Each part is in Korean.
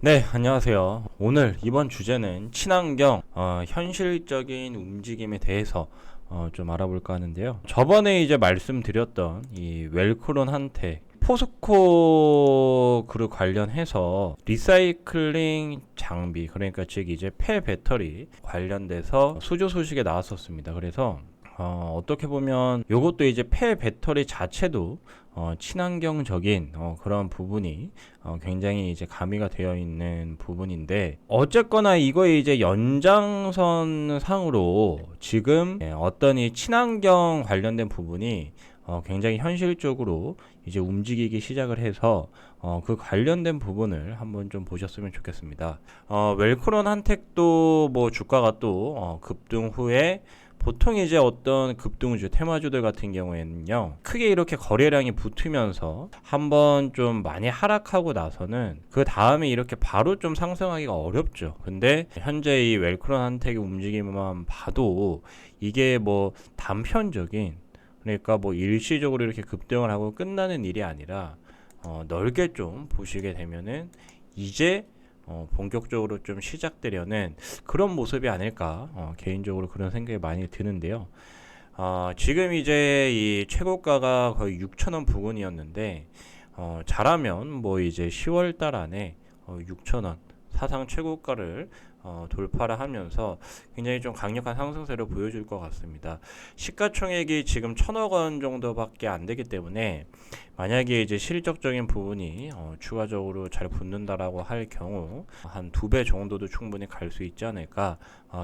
네, 안녕하세요. 오늘 이번 주제는 친환경 현실적인 움직임에 대해서 좀 알아볼까 하는데요. 저번에 이제 말씀드렸던 이 웰크론 한택 포스코 그룹 관련해서 리사이클링 장비, 그러니까 즉 이제 폐배터리 관련돼서 수주 소식에 나왔었습니다. 그래서 어떻게 보면 요것도 이제 폐배터리 자체도 친환경적인 그런 부분이 굉장히 이제 가미가 되어 있는 부분인데, 어쨌거나 이거의 이제 연장선 상으로 지금 어떤 이 친환경 관련된 부분이 굉장히 현실적으로 이제 움직이기 시작을 해서 그 관련된 부분을 한번 좀 보셨으면 좋겠습니다. 웰크론 한택도 뭐 주가가 또 급등 후에 보통 이제 어떤 급등주, 테마주들 같은 경우에는요, 크게 이렇게 거래량이 붙으면서 한번 좀 많이 하락하고 나서는 그 다음에 이렇게 바로 좀 상승하기가 어렵죠. 근데 현재 이 웰크론 한택의 움직임만 봐도 이게 뭐 단편적인, 그러니까 뭐 일시적으로 이렇게 급등을 하고 끝나는 일이 아니라 넓게 좀 보시게 되면은 이제 본격적으로 좀 시작되려는 그런 모습이 아닐까, 개인적으로 그런 생각이 많이 드는데요. 지금 이제 이 최고가가 거의 6,000원 부근이었는데, 잘하면 뭐 이제 10월 달 안에 6,000원 사상 최고가를 돌파를 하면서 굉장히 좀 강력한 상승세를 보여줄 것 같습니다. 시가총액이 지금 1,000억 원 정도밖에 안 되기 때문에, 만약에 이제 실적적인 부분이 추가적으로 잘 붙는다라고 할 경우 한 2배 정도도 충분히 갈 수 있지 않을까,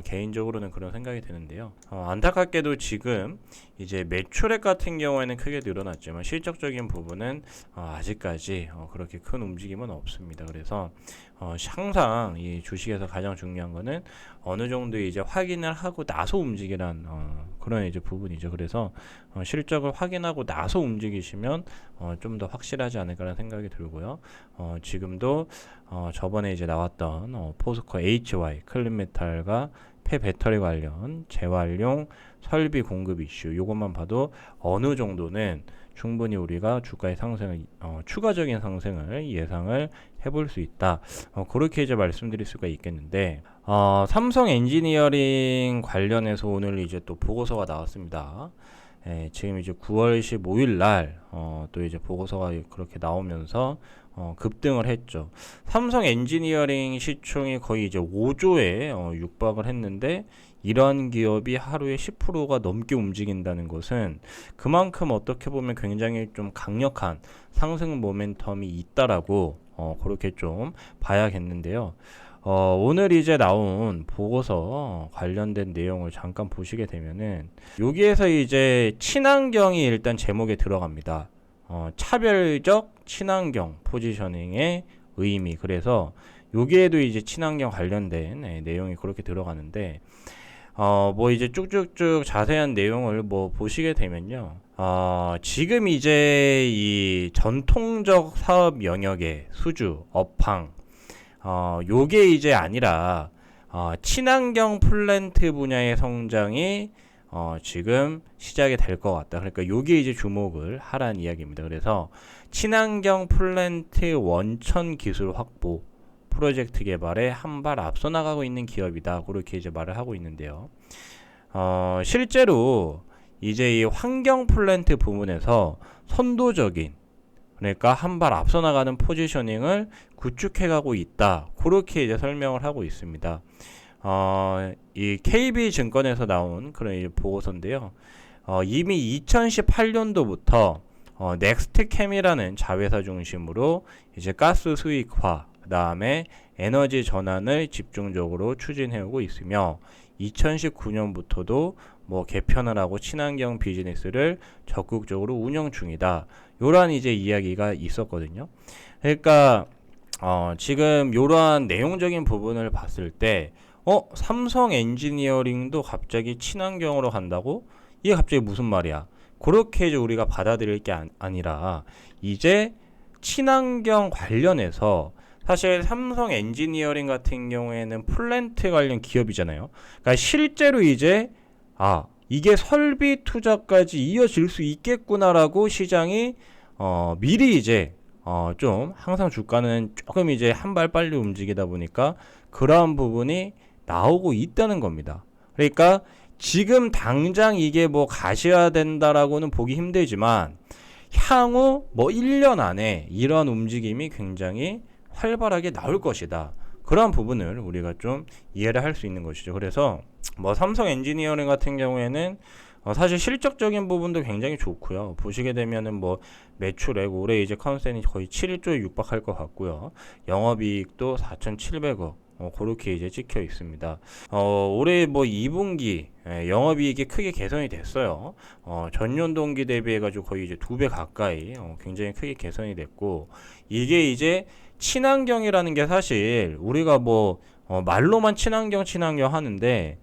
개인적으로는 그런 생각이 드는데요. 안타깝게도 지금 이제 매출액 같은 경우에는 크게 늘어났지만 실적적인 부분은 아직까지 그렇게 큰 움직임은 없습니다. 그래서 항상 이 주식에서 가장 중요한 거는 어느 정도 이제 확인을 하고 나서 움직이란 그런 이제 부분이죠. 그래서 실적을 확인하고 나서 움직이시면 좀 더 확실하지 않을까라는 생각이 들고요. 지금도 저번에 이제 나왔던 포스코 HY 클린메탈과 폐배터리 관련 재활용 설비 공급 이슈, 요것만 봐도 어느 정도는 충분히 우리가 주가의 상승을 추가적인 상승을 예상을 해볼 수 있다. 그렇게 이제 말씀드릴 수가 있겠는데, 삼성 엔지니어링 관련해서 오늘 이제 또 보고서가 나왔습니다. 지금 이제 9월 15일 날 또 이제 보고서가 그렇게 나오면서 급등을 했죠. 삼성 엔지니어링 시총이 거의 이제 5조에 육박을 했는데, 이런 기업이 하루에 10%가 넘게 움직인다는 것은 그만큼 어떻게 보면 굉장히 좀 강력한 상승 모멘텀이 있다라고 그렇게 좀 봐야겠는데요. 오늘 이제 나온 보고서 관련된 내용을 잠깐 보시게 되면은, 여기에서 이제 친환경이 일단 제목에 들어갑니다. 차별적 친환경 포지셔닝의 의미. 그래서 여기에도 이제 친환경 관련된 내용이 그렇게 들어가는데, 뭐 이제 쭉쭉쭉 자세한 내용을 뭐 보시게 되면요. 지금 이제 이 전통적 사업 영역의 수주, 업황, 요게 이제 아니라 친환경 플랜트 분야의 성장이 지금 시작이 될 것 같다. 그러니까 요게 이제 주목을 하라는 이야기입니다. 그래서 친환경 플랜트 원천 기술 확보 프로젝트 개발에 한 발 앞서 나가고 있는 기업이다. 그렇게 이제 말을 하고 있는데요. 실제로 이제 이 환경 플랜트 부분에서 선도적인, 그러니까 한 발 앞서 나가는 포지셔닝을 구축해가고 있다. 그렇게 이제 설명을 하고 있습니다. 이 KB증권에서 나온 그런 이 보고서인데요. 이미 2018년도부터 넥스트캠이라는 자회사 중심으로 이제 가스 수익화, 그 다음에 에너지 전환을 집중적으로 추진해오고 있으며, 2019년부터도 뭐 개편을 하고 친환경 비즈니스를 적극적으로 운영 중이다. 요런 이제 이야기가 있었거든요. 그러니까 지금 요러한 내용적인 부분을 봤을 때 삼성 엔지니어링도 갑자기 친환경으로 간다고? 이게 갑자기 무슨 말이야? 그렇게 이제 우리가 받아들일 게 아니라, 이제 친환경 관련해서 사실 삼성 엔지니어링 같은 경우에는 플랜트 관련 기업이잖아요. 그러니까 실제로 이제 이게 설비 투자까지 이어질 수 있겠구나라고 시장이 미리 이제 좀 항상 주가는 조금 이제 한 발 빨리 움직이다 보니까 그러한 부분이 나오고 있다는 겁니다. 그러니까 지금 당장 이게 뭐 가셔야 된다라고는 보기 힘들지만 향후 뭐 1년 안에 이런 움직임이 굉장히 활발하게 나올 것이다. 그러한 부분을 우리가 좀 이해를 할 수 있는 것이죠. 그래서 뭐 삼성 엔지니어링 같은 경우에는 사실 실적적인 부분도 굉장히 좋고요. 보시게 되면은 뭐 매출액 올해 이제 컨센이 거의 7조에 육박할 것 같고요. 영업이익도 4,700억. 그렇게 이제 찍혀 있습니다. 올해 뭐 2분기 영업이익이 크게 개선이 됐어요. 전년 동기 대비해가지고 거의 이제 2배 가까이 굉장히 크게 개선이 됐고, 이게 이제 친환경이라는 게 사실 우리가 뭐 말로만 친환경 하는데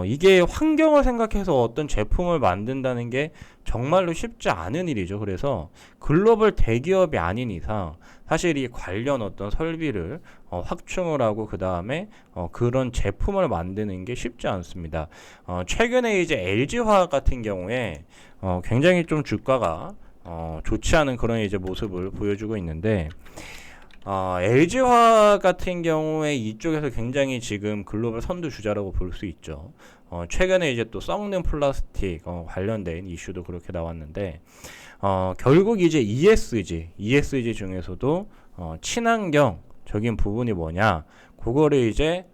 이게 환경을 생각해서 어떤 제품을 만든다는 게 정말로 쉽지 않은 일이죠. 그래서 글로벌 대기업이 아닌 이상 사실 이 관련 어떤 설비를 확충을 하고 그 다음에 그런 제품을 만드는 게 쉽지 않습니다. 최근에 이제 LG화학 같은 경우에 굉장히 좀 주가가 좋지 않은 그런 이제 모습을 보여주고 있는데, LG화학 같은 경우에 이쪽에서 굉장히 지금 글로벌 선두 주자라고 볼 수 있죠. 최근에 이제 또 썩는 플라스틱 관련된 이슈도 그렇게 나왔는데, 결국 이제 ESG 중에서도 친환경적인 부분이 뭐냐, 그거를 이제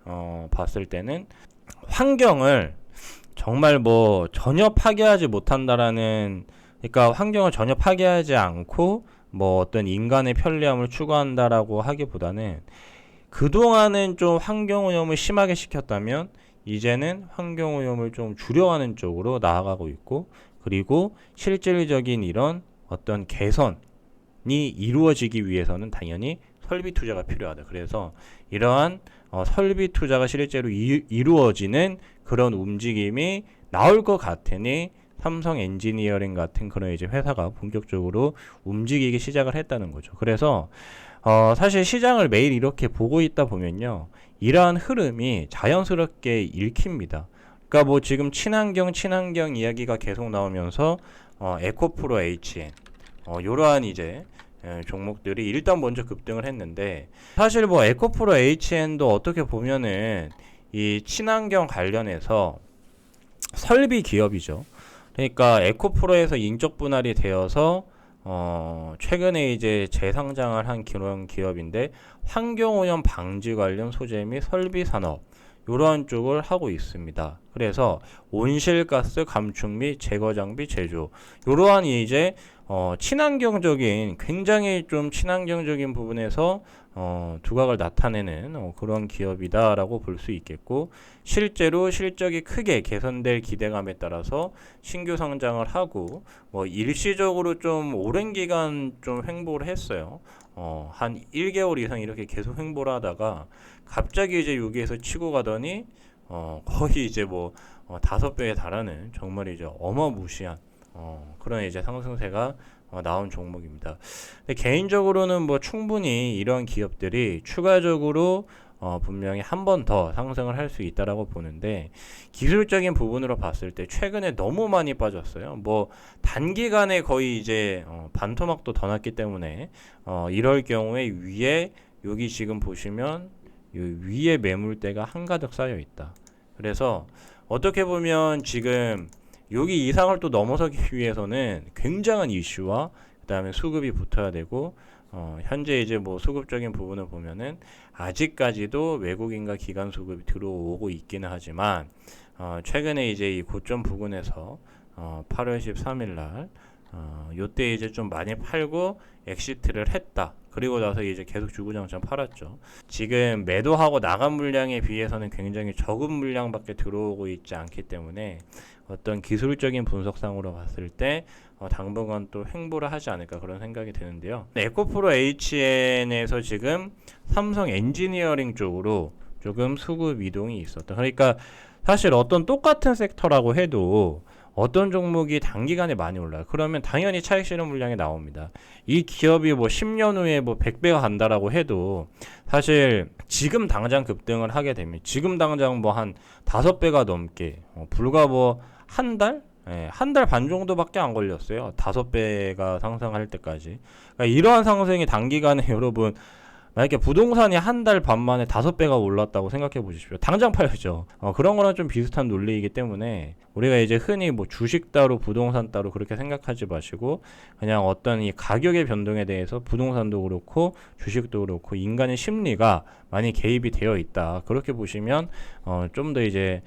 봤을 때는 환경을 정말 뭐 전혀 파괴하지 못한다라는, 그러니까 환경을 전혀 파괴하지 않고 뭐 어떤 인간의 편리함을 추구한다라고 하기보다는 그동안은 좀 환경오염을 심하게 시켰다면 이제는 환경오염을 좀 줄여가는 쪽으로 나아가고 있고, 그리고 실질적인 이런 어떤 개선이 이루어지기 위해서는 당연히 설비 투자가 필요하다. 그래서 이러한 설비 투자가 실제로 이루어지는 그런 움직임이 나올 것 같으니 삼성 엔지니어링 같은 그런 이제 회사가 본격적으로 움직이기 시작을 했다는 거죠. 그래서 사실 시장을 매일 이렇게 보고 있다 보면요, 이러한 흐름이 자연스럽게 읽힙니다. 그러니까 뭐 지금 친환경 이야기가 계속 나오면서 에코프로 HN 이러한 이제 종목들이 일단 먼저 급등을 했는데, 사실 뭐 에코프로 HN도 어떻게 보면은 이 친환경 관련해서 설비 기업이죠. 그러니까 에코프로에서 인적 분할이 되어서 최근에 이제 재상장을 한 그런 기업인데, 환경오염 방지 관련 소재 및 설비 산업 이러한 쪽을 하고 있습니다. 그래서 온실가스 감축 및 제거 장비 제조, 이러한 이제 친환경적인, 굉장히 좀 친환경적인 부분에서 두각을 나타내는 그런 기업이다라고 볼 수 있겠고, 실제로 실적이 크게 개선될 기대감에 따라서 신규 성장을 하고 뭐 일시적으로 좀 오랜 기간 좀 횡보를 했어요. 한 1개월 이상 이렇게 계속 횡보를 하다가 갑자기 이제 여기에서 치고 가더니 거의 이제 뭐 5배에 달하는 정말 이제 어마무시한 그런 이제 상승세가 나온 종목입니다. 근데 개인적으로는 뭐 충분히 이런 기업들이 추가적으로 분명히 한 번 더 상승을 할 수 있다라고 보는데, 기술적인 부분으로 봤을 때 최근에 너무 많이 빠졌어요. 뭐 단기간에 거의 이제 반토막도 더 났기 때문에 이럴 경우에 위에 여기 지금 보시면 위에 매물대가 한가득 쌓여 있다. 그래서 어떻게 보면 지금 여기 이상을 또 넘어서기 위해서는 굉장한 이슈와 그 다음에 수급이 붙어야 되고, 현재 이제 뭐 수급적인 부분을 보면은 아직까지도 외국인과 기관 수급이 들어오고 있기는 하지만 최근에 이제 이 고점 부근에서 8월 13일 날 요때 이제 좀 많이 팔고 엑시트를 했다. 그리고 나서 이제 계속 주구장창 팔았죠. 지금 매도하고 나간 물량에 비해서는 굉장히 적은 물량밖에 들어오고 있지 않기 때문에 어떤 기술적인 분석상으로 봤을 때 당분간 또 횡보를 하지 않을까 그런 생각이 드는데요. 에코프로 HN에서 지금 삼성 엔지니어링 쪽으로 조금 수급 이동이 있었다. 그러니까 사실 어떤 똑같은 섹터라고 해도 어떤 종목이 단기간에 많이 올라요. 그러면 당연히 차익 실현 물량이 나옵니다. 이 기업이 뭐 10년 후에 뭐 100배가 간다라고 해도 사실 지금 당장 급등을 하게 되면 지금 당장 뭐 한 5배가 넘게 불과 뭐 한 달? 한 달 반 정도밖에 안 걸렸어요. 5배가 상승할 때까지. 그러니까 이러한 상승이 단기간에 여러분 만약에 부동산이 한 달 반 만에 5배가 올랐다고 생각해 보십시오. 당장 팔죠. 그런 거랑 좀 비슷한 논리이기 때문에 우리가 이제 흔히 뭐 주식 따로 부동산 따로 그렇게 생각하지 마시고 그냥 어떤 이 가격의 변동에 대해서 부동산도 그렇고 주식도 그렇고 인간의 심리가 많이 개입이 되어 있다. 그렇게 보시면 좀 더 이제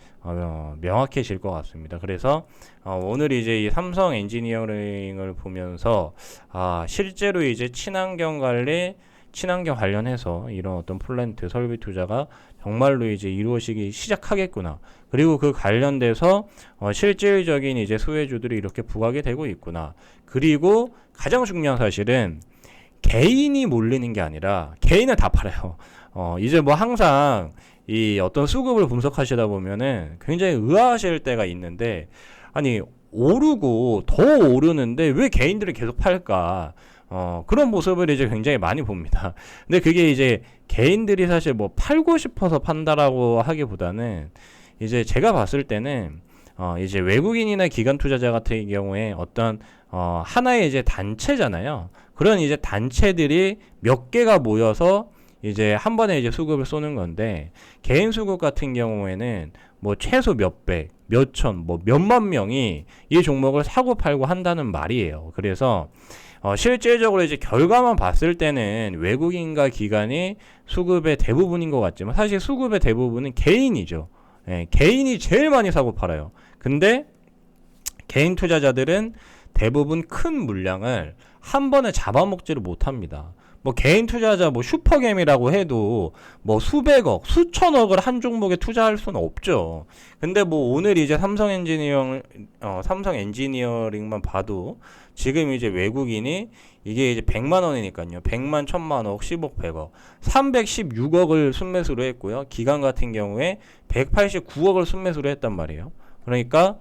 명확해질 것 같습니다. 그래서 오늘 이제 이 삼성 엔지니어링을 보면서 실제로 이제 친환경 관련해서 이런 어떤 플랜트 설비 투자가 정말로 이제 이루어지기 시작하겠구나. 그리고 그 관련돼서 실질적인 이제 수혜주들이 이렇게 부각이 되고 있구나. 그리고 가장 중요한 사실은 개인이 몰리는 게 아니라 개인은 다 팔아요. 이제 뭐 항상 이 어떤 수급을 분석하시다 보면은 굉장히 의아하실 때가 있는데 아니 오르고 더 오르는데 왜 개인들이 계속 팔까? 그런 모습을 이제 굉장히 많이 봅니다. 근데 그게 이제 개인들이 사실 뭐 팔고 싶어서 판다라고 하기보다는 이제 제가 봤을 때는 이제 외국인이나 기관 투자자 같은 경우에 어떤 하나의 이제 단체잖아요. 그런 이제 단체들이 몇 개가 모여서 이제 한 번에 이제 수급을 쏘는 건데 개인 수급 같은 경우에는 뭐 최소 몇백, 몇천, 뭐 몇만 명이 이 종목을 사고 팔고 한다는 말이에요. 그래서 실질적으로 이제 결과만 봤을 때는 외국인과 기관이 수급의 대부분인 것 같지만 사실 수급의 대부분은 개인이죠. 개인이 제일 많이 사고 팔아요. 근데 개인 투자자들은 대부분 큰 물량을 한 번에 잡아먹지를 못합니다. 뭐 개인 투자자 뭐 슈퍼겜이라고 해도 뭐 수백억, 수천억을 한 종목에 투자할 수는 없죠. 근데 뭐 오늘 이제 삼성 엔지니어링만 봐도 지금 이제 외국인이 이게 이제 100만 원이니까요. 100만, 1000만억, 10억, 100억. 316억을 순매수로 했고요. 기관 같은 경우에 189억을 순매수로 했단 말이에요. 그러니까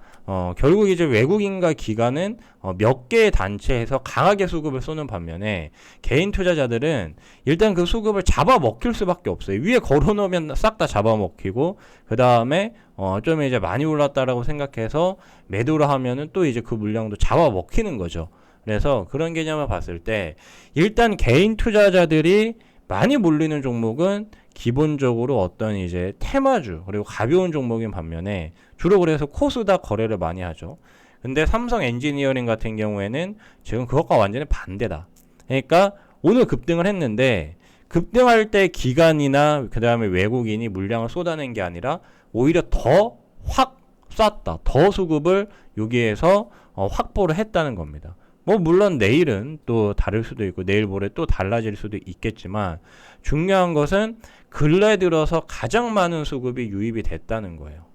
결국 이제 외국인과 기관은 몇 개의 단체에서 강하게 수급을 쏘는 반면에 개인 투자자들은 일단 그 수급을 잡아먹힐 수밖에 없어요. 위에 걸어놓으면 싹 다 잡아먹히고 그 다음에 좀 이제 많이 올랐다라고 생각해서 매도를 하면은 또 이제 그 물량도 잡아먹히는 거죠. 그래서 그런 개념을 봤을 때 일단 개인 투자자들이 많이 몰리는 종목은 기본적으로 어떤 이제 테마주 그리고 가벼운 종목인 반면에 주로 그래서 코스닥 거래를 많이 하죠. 근데 삼성 엔지니어링 같은 경우에는 지금 그것과 완전히 반대다. 그러니까 오늘 급등을 했는데 급등할 때 기관이나 그 다음에 외국인이 물량을 쏟아낸 게 아니라 오히려 더 확 쐈다. 더 수급을 여기에서 확보를 했다는 겁니다. 뭐 물론 내일은 또 다를 수도 있고 내일 모레 또 달라질 수도 있겠지만 중요한 것은 근래 들어서 가장 많은 수급이 유입이 됐다는 거예요.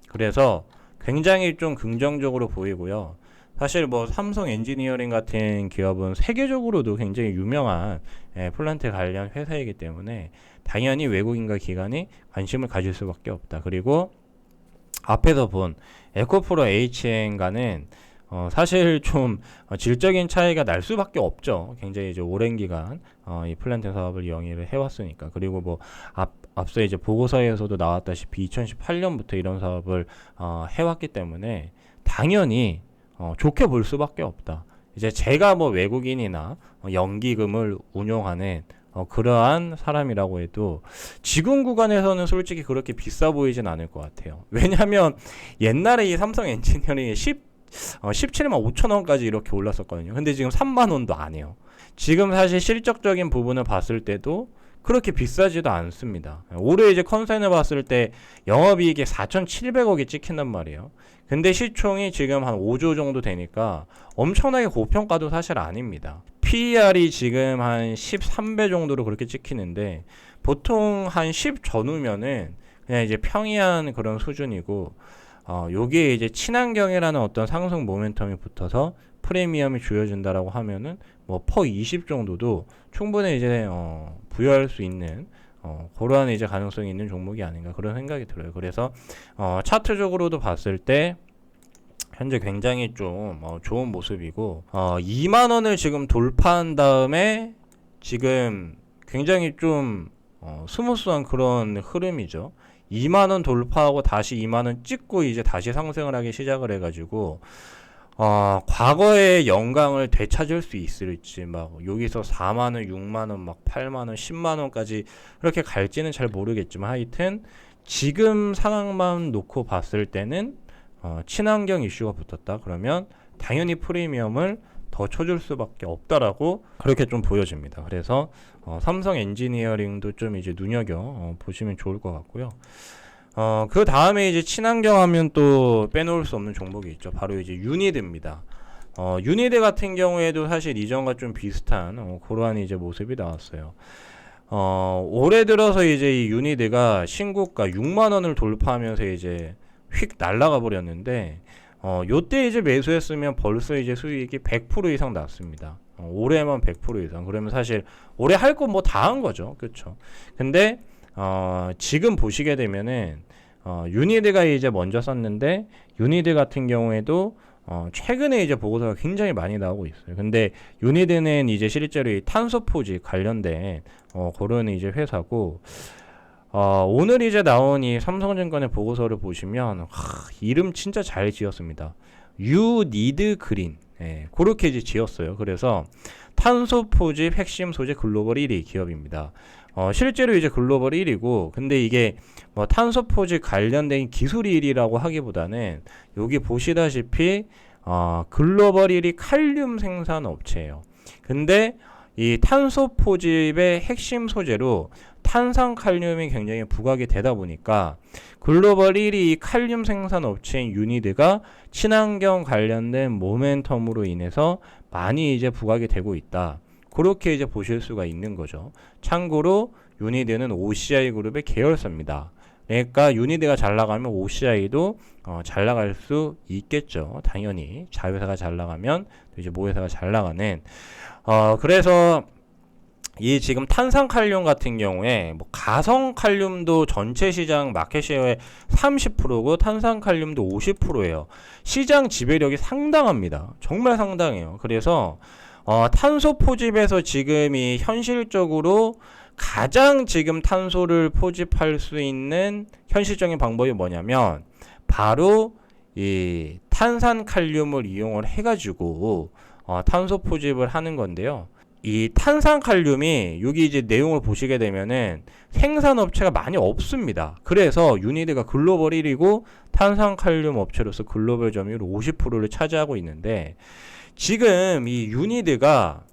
그래서 굉장히 좀 긍정적으로 보이고요. 사실 뭐 삼성 엔지니어링 같은 기업은 세계적으로도 굉장히 유명한 플란트 관련 회사이기 때문에 당연히 외국인과 기관이 관심을 가질 수밖에 없다. 그리고 앞에서 본 에코프로 HN과는 사실 좀 질적인 차이가 날 수밖에 없죠. 굉장히 이제 오랜 기간 이 플랜트 사업을 영위를 해왔으니까. 그리고 뭐 앞서 이제 보고서에서도 나왔다시피 2018년부터 이런 사업을 해왔기 때문에 당연히 좋게 볼 수밖에 없다. 이제 제가 뭐 외국인이나 연기금을 운용하는 그러한 사람이라고 해도 지금 구간에서는 솔직히 그렇게 비싸 보이진 않을 것 같아요. 왜냐하면 옛날에 이 삼성 엔지니어링이 17만 5천 원까지 이렇게 올랐었거든요. 근데 지금 3만 원도 안 해요. 지금 사실 실적적인 부분을 봤을 때도 그렇게 비싸지도 않습니다. 올해 이제 컨센을 봤을 때 영업이익이 4,700억이 찍힌단 말이에요. 근데 시총이 지금 한 5조 정도 되니까 엄청나게 고평가도 사실 아닙니다. PER이 지금 한 13배 정도로 그렇게 찍히는데 보통 한 10 전후면은 그냥 이제 평이한 그런 수준이고 여기에 이제 친환경이라는 어떤 상승 모멘텀이 붙어서 프리미엄이 주어진다라고 하면은 뭐 퍼 20 정도도 충분히 이제 부여할 수 있는 그러한 이제 가능성이 있는 종목이 아닌가 그런 생각이 들어요. 그래서 차트적으로도 봤을 때 현재 굉장히 좀 좋은 모습이고 2만 원을 지금 돌파한 다음에 지금 굉장히 좀 스무스한 그런 흐름이죠. 2만원 돌파하고 다시 2만원 찍고 이제 다시 상승을 하기 시작을 해가지고 과거의 영광을 되찾을 수 있을지, 막 여기서 4만원, 6만원, 막 8만원, 10만원까지 그렇게 갈지는 잘 모르겠지만, 하여튼 지금 상황만 놓고 봤을 때는 친환경 이슈가 붙었다 그러면 당연히 프리미엄을 더 쳐줄 수밖에 없다라고 그렇게 좀 보여집니다. 그래서 삼성 엔지니어링도 좀 이제 눈여겨 보시면 좋을 것 같고요. 그 다음에 이제 친환경 하면 또 빼놓을 수 없는 종목이 있죠. 바로 이제 유니드입니다. 유니드 같은 경우에도 사실 이전과 좀 비슷한 그러한 이제 모습이 나왔어요. 올해 들어서 이제 이 유니드가 신고가 6만 원을 돌파하면서 이제 휙 날아가 버렸는데, 요때 이제 매수했으면 벌써 이제 수익이 100% 이상 났습니다. 올해만 100% 이상. 그러면 사실 올해 할 거 뭐 다 한 거죠. 그렇죠. 근데 지금 보시게 되면은 유니드가 이제 먼저 썼는데, 유니드 같은 경우에도 최근에 이제 보고서가 굉장히 많이 나오고 있어요. 근데 유니드는 이제 실제로 이 탄소 포지 관련된 그런 이제 회사고, 오늘 이제 나온 이 삼성증권의 보고서를 보시면 이름 진짜 잘 지었습니다. You need green. 그렇게 이제 지었어요. 그래서 탄소 포집 핵심 소재 글로벌 1위 기업입니다. 실제로 이제 글로벌 1위고, 근데 이게 뭐 탄소 포집 관련된 기술 1위라고 하기보다는 여기 보시다시피 글로벌 1위 칼륨 생산 업체예요. 근데 이 탄소 포집의 핵심 소재로 탄산칼륨이 굉장히 부각이 되다 보니까 글로벌 1위 칼륨 생산 업체인 유니드가 친환경 관련된 모멘텀으로 인해서 많이 이제 부각이 되고 있다. 그렇게 이제 보실 수가 있는 거죠. 참고로 유니드는 OCI 그룹의 계열사입니다. 그러니까 유니드가 잘 나가면 OCI도 잘 나갈 수 있겠죠. 당연히 자회사가 잘 나가면 이제 모회사가 잘 나가는. 그래서 이 지금 탄산칼륨 같은 경우에 뭐 가성칼륨도 전체 시장 마켓쉐어의 30%고 탄산칼륨도 50%예요. 시장 지배력이 상당합니다. 정말 상당해요. 그래서 탄소 포집에서 지금이 현실적으로 가장 지금 탄소를 포집할 수 있는 현실적인 방법이 뭐냐면 바로 이 탄산칼륨을 이용을 해가지고 탄소 포집을 하는 건데요. 이 탄산칼륨이 여기 이제 내용을 보시게 되면은 생산업체가 많이 없습니다. 그래서 유니드가 글로벌 1위고 탄산칼륨 업체로서 글로벌 점유율 50%를 차지하고 있는데, 지금 이 유니드가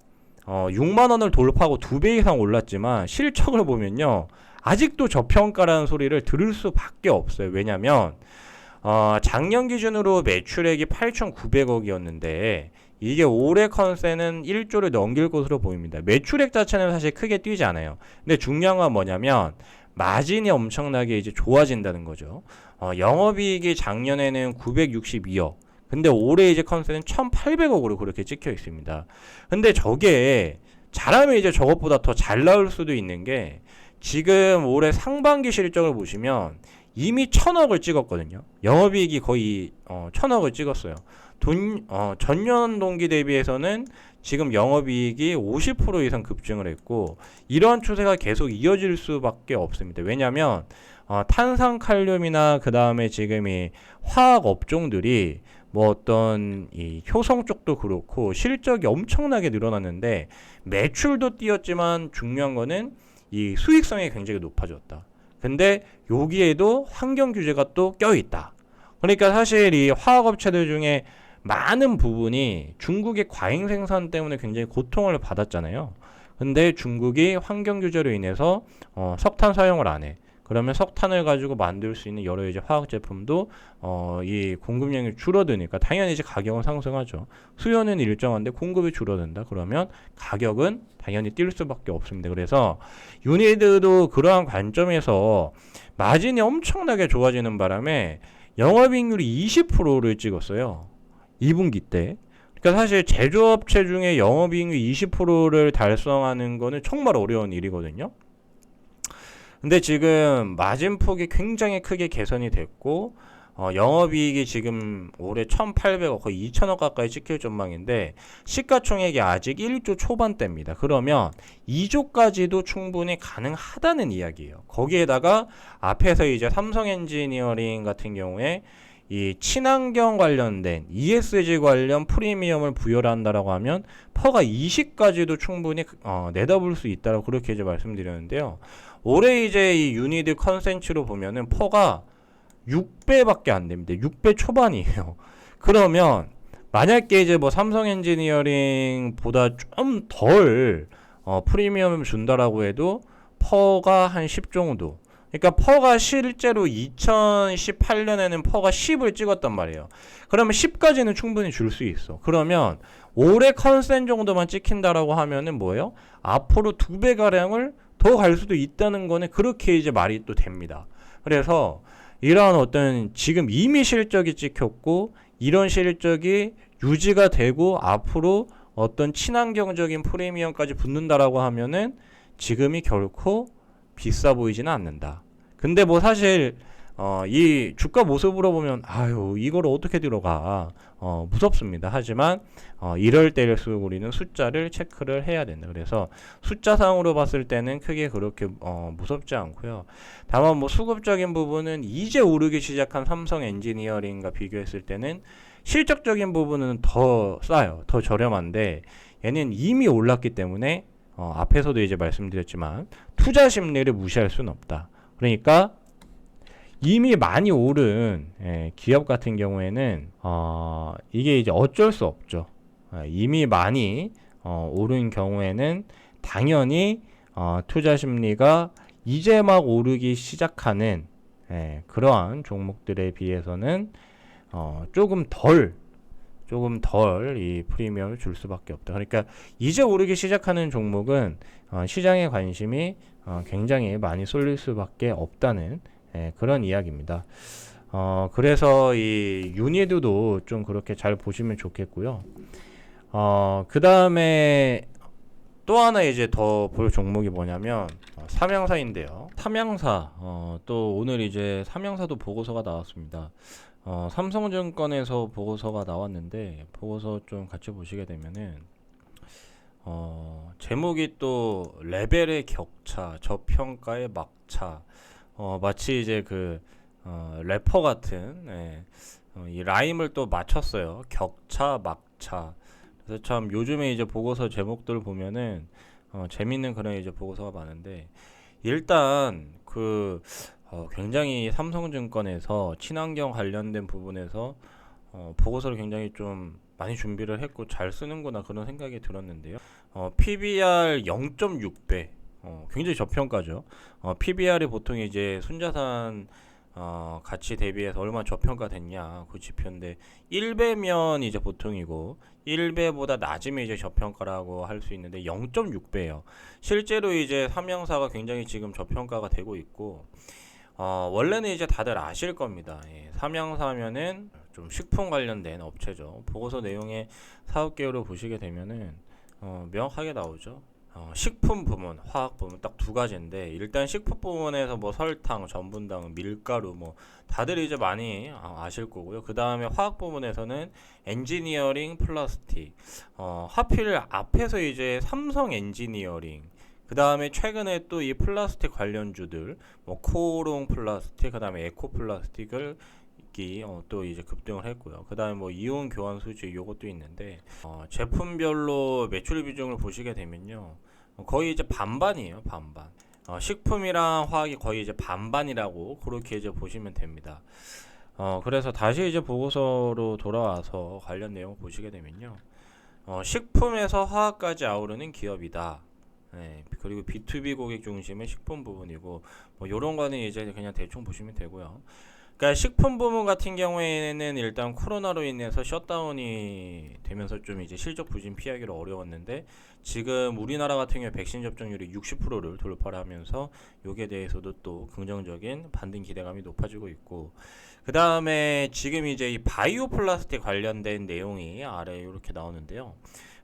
6만 원을 돌파하고 2배 이상 올랐지만 실적을 보면요 아직도 저평가라는 소리를 들을 수밖에 없어요. 왜냐면 작년 기준으로 매출액이 8,900억이었는데 이게 올해 컨센은 1조를 넘길 것으로 보입니다. 매출액 자체는 사실 크게 뛰지 않아요. 근데 중요한 건 뭐냐면 마진이 엄청나게 이제 좋아진다는 거죠. 영업이익이 작년에는 962억. 근데 올해 이제 컨센은 1,800억으로 그렇게 찍혀 있습니다. 근데 저게 잘하면 이제 저것보다 더 잘 나올 수도 있는 게, 지금 올해 상반기 실적을 보시면 이미 1,000억을 찍었거든요. 영업이익이 거의 1,000억을 찍었어요. 전년 동기 대비해서는 지금 영업이익이 50% 이상 급증을 했고, 이러한 추세가 계속 이어질 수밖에 없습니다. 왜냐하면 탄산칼륨이나 그 다음에 지금 이 화학 업종들이 뭐 어떤 이 효성 쪽도 그렇고 실적이 엄청나게 늘어났는데 매출도 뛰었지만 중요한 거는 이 수익성이 굉장히 높아졌다. 근데 여기에도 환경 규제가 또 껴있다. 그러니까 사실 이 화학업체들 중에 많은 부분이 중국의 과잉 생산 때문에 굉장히 고통을 받았잖아요. 근데 중국이 환경 규제로 인해서 석탄 사용을 안 해. 그러면 석탄을 가지고 만들 수 있는 여러 이제 화학 제품도 이 공급량이 줄어드니까 당연히 이제 가격은 상승하죠. 수요는 일정한데 공급이 줄어든다. 그러면 가격은 당연히 뛸 수밖에 없습니다. 그래서 유니드도 그러한 관점에서 마진이 엄청나게 좋아지는 바람에 영업이익률이 20%를 찍었어요. 2분기 때. 그러니까 사실 제조업체 중에 영업이익률 20%를 달성하는 거는 정말 어려운 일이거든요. 근데 지금 마진폭이 굉장히 크게 개선이 됐고, 영업이익이 지금 올해 1,800억 거의 2,000억 가까이 찍힐 전망인데 시가총액이 아직 1조 초반대입니다. 그러면 2조까지도 충분히 가능하다는 이야기예요. 거기에다가 앞에서 이제 삼성 엔지니어링 같은 경우에 이 친환경 관련된 ESG 관련 프리미엄을 부여를 한다라고 하면 퍼가 20까지도 충분히 내다볼 수 있다라고 그렇게 이제 말씀드렸는데요. 올해 이제 이 유니드 컨센츠로 보면은 퍼가 6배밖에 안 됩니다. 6배 초반이에요. 그러면 만약에 이제 뭐 삼성 엔지니어링보다 좀 덜 프리미엄을 준다라고 해도 퍼가 한 10 정도. 그러니까 퍼가 실제로 2018년에는 퍼가 10을 찍었단 말이에요. 그러면 10까지는 충분히 줄 수 있어. 그러면 올해 컨센 정도만 찍힌다라고 하면은 뭐예요? 앞으로 2배 가량을 더 갈 수도 있다는 거는 그렇게 이제 말이 또 됩니다. 그래서 이러한 어떤 지금 이미 실적이 찍혔고 이런 실적이 유지가 되고 앞으로 어떤 친환경적인 프리미엄까지 붙는다라고 하면은 지금이 결코 비싸 보이지는 않는다. 근데 뭐 사실 이 주가 모습으로 보면 아유 이걸 어떻게 들어가 무섭습니다. 하지만 이럴 때일수록 우리는 숫자를 체크를 해야 된다. 그래서 숫자상으로 봤을 때는 크게 그렇게 무섭지 않고요. 다만 뭐 수급적인 부분은 이제 오르기 시작한 삼성 엔지니어링과 비교했을 때는 실적적인 부분은 더 싸요. 더 저렴한데 얘는 이미 올랐기 때문에 앞에서도 이제 말씀드렸지만 투자 심리를 무시할 수는 없다. 그러니까 이미 많이 오른 기업 같은 경우에는 이게 이제 어쩔 수 없죠. 이미 많이 오른 경우에는 당연히 투자 심리가 이제 막 오르기 시작하는 그러한 종목들에 비해서는 조금 덜 이 프리미엄을 줄 수밖에 없다. 그러니까 이제 오르기 시작하는 종목은 시장의 관심이 굉장히 많이 쏠릴 수밖에 없다는 그런 이야기입니다. 그래서 이 유니드도 좀 그렇게 잘 보시면 좋겠고요. 그 다음에 또 하나 이제 더 볼 종목이 뭐냐면 삼양사인데요. 삼양사 또 오늘 이제 삼양사도 보고서가 나왔습니다. 삼성증권에서 보고서가 나왔는데 보고서 좀 같이 보시게 되면은 제목이 또 레벨의 격차, 저평가의 막차. 마치 이제 그 래퍼 같은 이 라임을 또 맞췄어요. 격차, 막차. 그래서 참 요즘에 이제 보고서 제목들 보면은 재밌는 그런 이제 보고서가 많은데 일단 그 굉장히 삼성증권에서 친환경 관련된 부분에서 보고서를 굉장히 좀 많이 준비를 했고 잘 쓰는구나 그런 생각이 들었는데요. PBR 0.6배 굉장히 저평가죠. PBR이 보통 이제 순자산 가치 대비해서 얼마나 저평가됐냐 그 지표인데 1배면 이제 보통이고 1배보다 낮으면 이제 저평가라고 할 수 있는데 0.6배예요. 실제로 이제 삼양사가 굉장히 지금 저평가가 되고 있고 원래는 이제 다들 아실 겁니다. 삼양사면은 좀 식품 관련된 업체죠. 보고서 내용의 사업 개요를 보시게 되면은 명확하게 나오죠. 식품 부문, 화학 부문 딱 두 가지인데 일단 식품 부문에서 뭐 설탕, 전분당, 밀가루 뭐 다들 이제 많이 아실 거고요. 그 다음에 화학 부문에서는 엔지니어링, 플라스틱. 하필 앞에서 이제 삼성 엔지니어링. 그 다음에 최근에 또 이 플라스틱 관련주들, 뭐 코오롱 플라스틱, 그 다음에 에코 플라스틱을 또 이제 급등을 했고요. 그 다음에 뭐 이온 교환 수지 요것도 있는데 제품별로 매출 비중을 보시게 되면요. 거의 이제 반반이에요. 반반. 식품이랑 화학이 거의 이제 반반이라고 그렇게 이제 보시면 됩니다. 그래서 다시 이제 보고서로 돌아와서 관련 내용 보시게 되면요. 식품에서 화학까지 아우르는 기업이다. 그리고 B2B 고객 중심의 식품 부분이고 뭐 요런 거는 이제 그냥 대충 보시면 되고요. 그러니까 식품 부문 같은 경우에는 일단 코로나로 인해서 셧다운이 되면서 좀 이제 실적 부진 피하기를 어려웠는데 지금 우리나라 같은 경우 백신 접종률이 60%를 돌파를 하면서 여기에 대해서도 또 긍정적인 반등 기대감이 높아지고 있고 그 다음에 지금 이제 이 바이오 플라스틱 관련된 내용이 아래 이렇게 나오는데요.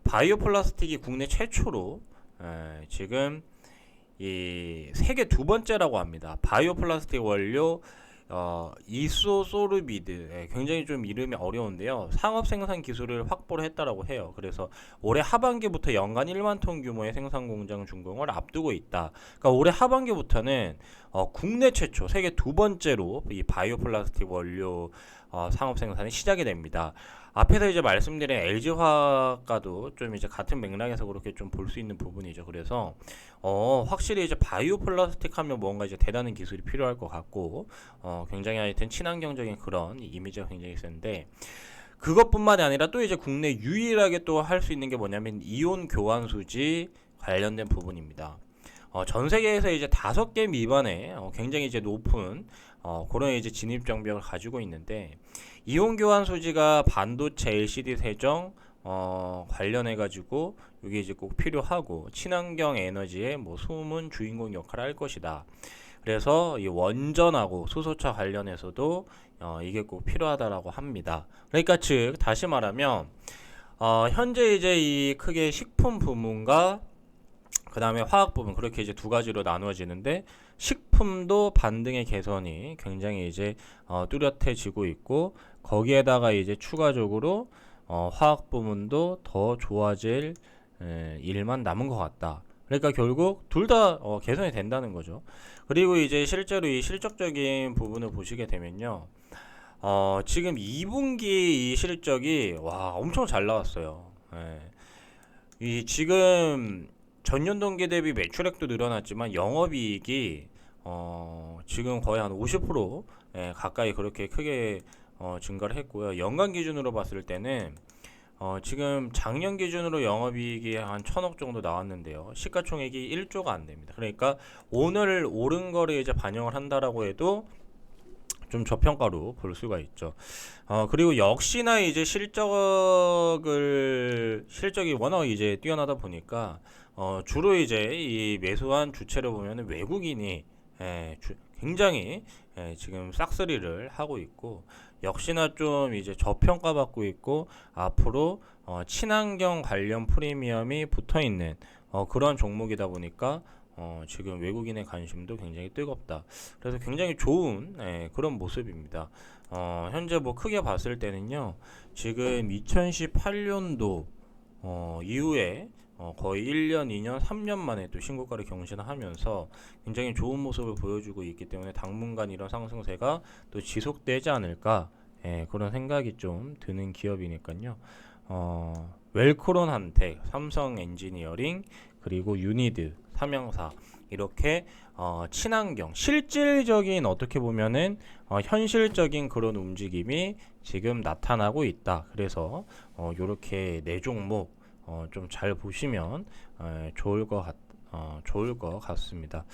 바이오 플라스틱이 국내 최초로 지금 이 세계 두 번째라고 합니다. 바이오 플라스틱 원료 이소소르비드, 굉장히 좀 이름이 어려운데요. 상업 생산 기술을 확보를 했다라고 해요. 그래서 올해 하반기부터 연간 1만 톤 규모의 생산 공장 준공을 앞두고 있다. 그러니까 올해 하반기부터는 국내 최초, 세계 두 번째로 이 바이오 플라스틱 원료 상업 생산이 시작이 됩니다. 앞에서 이제 말씀드린 LG화학과도 좀 이제 같은 맥락에서 그렇게 좀 볼 수 있는 부분이죠. 그래서 확실히 이제 바이오 플라스틱 하면 뭔가 이제 대단한 기술이 필요할 것 같고 굉장히 하여튼 친환경적인 그런 이미지가 굉장히 센데, 그것뿐만이 아니라 또 이제 국내 유일하게 또 할 수 있는 게 뭐냐면 이온 교환 수지 관련된 부분입니다. 전 세계에서 이제 5개 미만의 굉장히 이제 높은 그런 이제 진입 장벽을 가지고 있는데, 이온 교환 소지가 반도체 LCD 세정 관련해 가지고 이게 이제 꼭 필요하고, 친환경 에너지의 뭐 숨은 주인공 역할을 할 것이다. 그래서 이 원전하고 수소차 관련해서도 이게 꼭 필요하다라고 합니다. 그러니까 즉 다시 말하면 현재 이제 이 크게 식품 부문과 그 다음에 화학 부분, 그렇게 이제 두 가지로 나누어지는데, 식품도 반등의 개선이 굉장히 이제 뚜렷해지고 있고, 거기에다가 이제 추가적으로 화학 부문도 더 좋아질 일만 남은 것 같다. 그러니까 결국 둘 다 개선이 된다는 거죠. 그리고 이제 실제로 이 실적적인 부분을 보시게 되면요, 지금 2분기 이 실적이 와 엄청 잘 나왔어요. 이 지금 전년 동기 대비 매출액도 늘어났지만 영업이익이 지금 거의 한 50% 가까이 그렇게 크게 증가를 했고요. 연간 기준으로 봤을 때는 지금 작년 기준으로 영업이익이 한 1,000억 정도 나왔는데요. 시가총액이 1조가 안 됩니다. 그러니까 오늘 오른 거를 이제 반영을 한다라고 해도 좀 저평가로 볼 수가 있죠. 그리고 역시나 이제 실적이 워낙 이제 뛰어나다 보니까 주로 이제 이 매수한 주체를 보면 외국인이 굉장히 지금 싹쓸이를 하고 있고, 역시나 좀 이제 저평가받고 있고, 앞으로 친환경 관련 프리미엄이 붙어 있는 그런 종목이다 보니까 지금 외국인의 관심도 굉장히 뜨겁다. 그래서 굉장히 좋은 그런 모습입니다. 현재 뭐 크게 봤을 때는요, 지금 2018년도 이후에 거의 1년, 2년, 3년 만에 또 신고가를 경신하면서 굉장히 좋은 모습을 보여주고 있기 때문에 당분간 이런 상승세가 또 지속되지 않을까, 그런 생각이 좀 드는 기업이니까요. 웰코론 한텍, 삼성 엔지니어링, 그리고 유니드, 삼형사, 이렇게 친환경, 실질적인 어떻게 보면은 현실적인 그런 움직임이 지금 나타나고 있다. 그래서 요렇게 네 종목 좀 잘 보시면 좋을 것 같습니다.